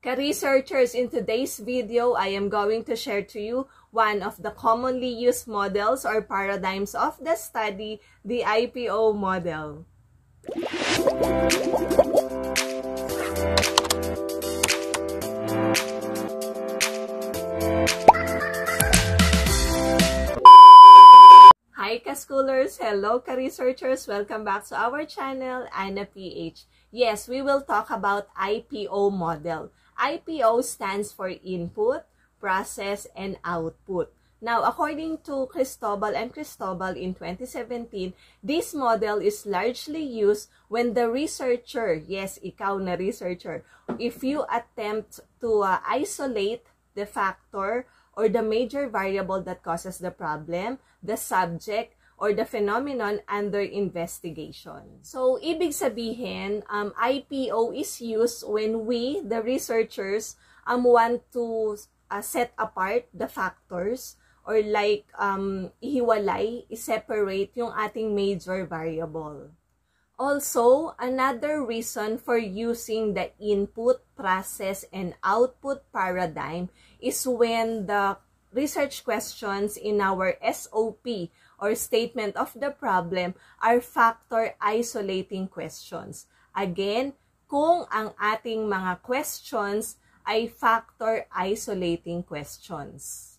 Ka-researchers, in today's video, I am going to share to you one of the commonly used models or paradigms of the study, the IPO model. Hi ka-schoolers! Hello ka-researchers! Welcome back to our channel, Anna PH. Yes, we will talk about IPO model. IPO stands for Input, Process, and Output. Now, according to Cristobal and Cristobal in 2017, this model is largely used when the researcher, yes, ikaw na researcher, if you attempt to isolate the factor or the major variable that causes the problem, the subject, or the phenomenon under investigation. So, ibig sabihin, IPO is used when we, the researchers, want to set apart the factors or like ihiwalay, i-separate yung ating major variable. Also, another reason for using the input, process, and output paradigm is when the research questions in our SOP or statement of the problem are factor isolating questions. Again, kung ang ating mga questions ay factor isolating questions.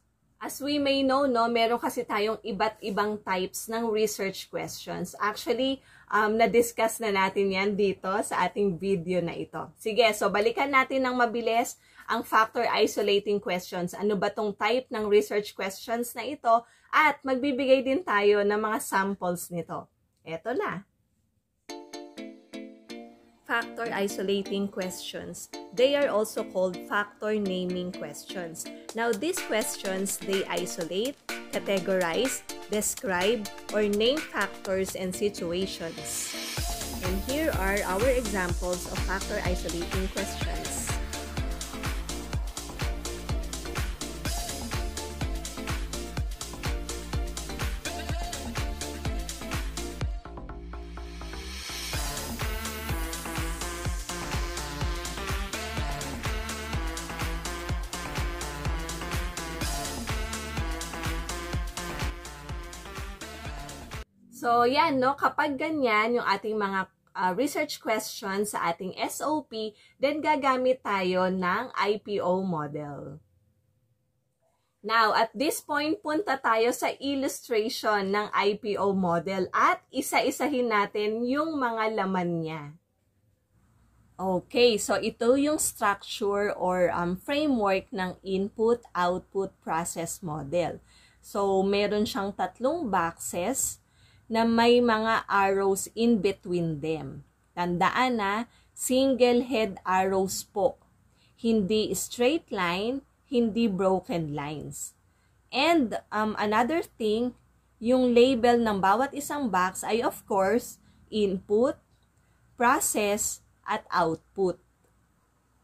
As we may know, meron kasi tayong iba't ibang types ng research questions. Actually, na-discuss na natin yan dito sa ating video na ito. Sige, so balikan natin ng mabilis ang factor isolating questions. Ano ba tong type ng research questions na ito? At magbibigay din tayo ng mga samples nito. Eto na. Factor isolating questions. They are also called factor naming questions. Now, these questions, they isolate, categorize, describe, or name factors and situations. And here are our examples of factor isolating questions. So, yan, kapag ganyan yung ating mga research questions sa ating SOP, then gagamit tayo ng IPO model. Now, at this point, punta tayo sa illustration ng IPO model at isa-isahin natin yung mga laman niya. Okay, so ito yung structure or framework ng input-output process model. So, meron siyang tatlong boxes na may mga arrows in between them. Tandaan na, single head arrows po. Hindi straight line, hindi broken lines. And another thing, yung label ng bawat isang box ay of course, input, process, at output.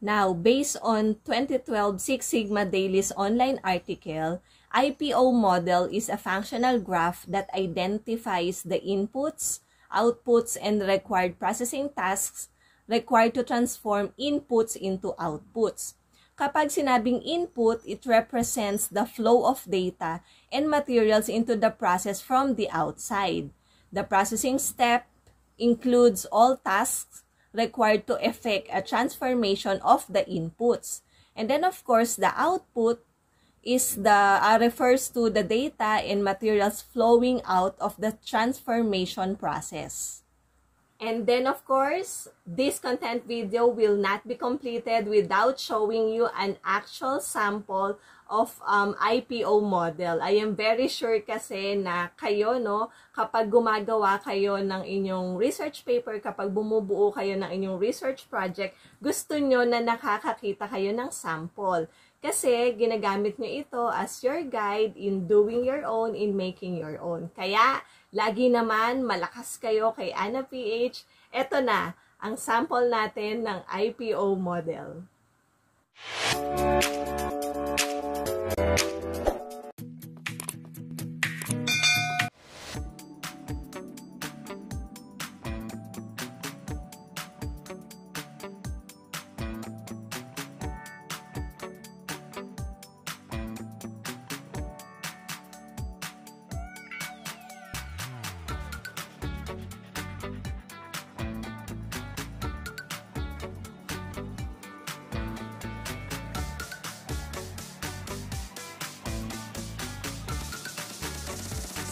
Now, based on 2012 Six Sigma Daily's online article, IPO model is a functional graph that identifies the inputs, outputs, and required processing tasks required to transform inputs into outputs. Kapag sinabing input, it represents the flow of data and materials into the process from the outside. The processing step includes all tasks required to effect a transformation of the inputs. And then, of course, the output is refers to the data and materials flowing out of the transformation process. And then, of course, this content video will not be completed without showing you an actual sample of IPO model. I am very sure kasi na kayo, kapag gumagawa kayo ng inyong research paper, kapag bumubuo kayo ng inyong research project, gusto nyo na nakakakita kayo ng sample. Kasi ginagamit nyo ito as your guide in doing your own, in making your own. Kaya, lagi naman malakas kayo kay Anna PH. Ito na, ang sample natin ng IPO model.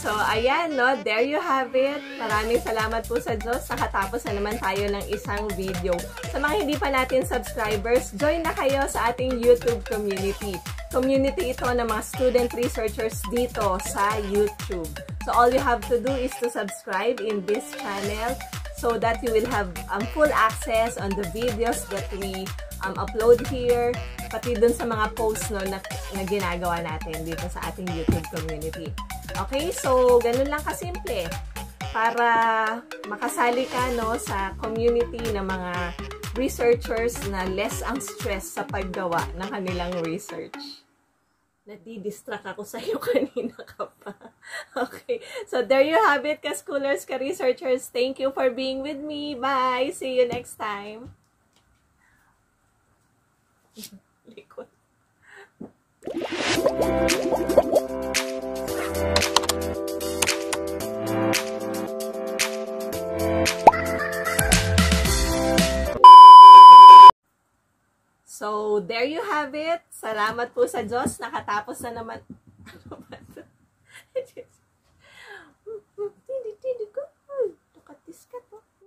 So, ayan, no? There you have it. Maraming salamat po sa Diyos. Nakatapos na naman tayo ng isang video. Sa mga hindi pa natin subscribers, join na kayo sa ating YouTube community. Community ito ng mga student researchers dito sa YouTube. So, all you have to do is to subscribe in this channel so that you will have full access on the videos that we upload here, pati dun sa mga posts no, na ginagawa natin dito sa ating YouTube community. Okay, so ganun lang kasimple para makasali ka no, sa community ng mga researchers na less ang stress sa paggawa ng kanilang research. Nadidistract ako sa iyo kanina ka pa. Okay, so there you have it, ka-schoolers, ka-researchers. Thank you for being with me. Bye! See you next time. Likod. So, there you have it. Salamat po sa Diyos. Nakatapos na naman. Ano ba ito?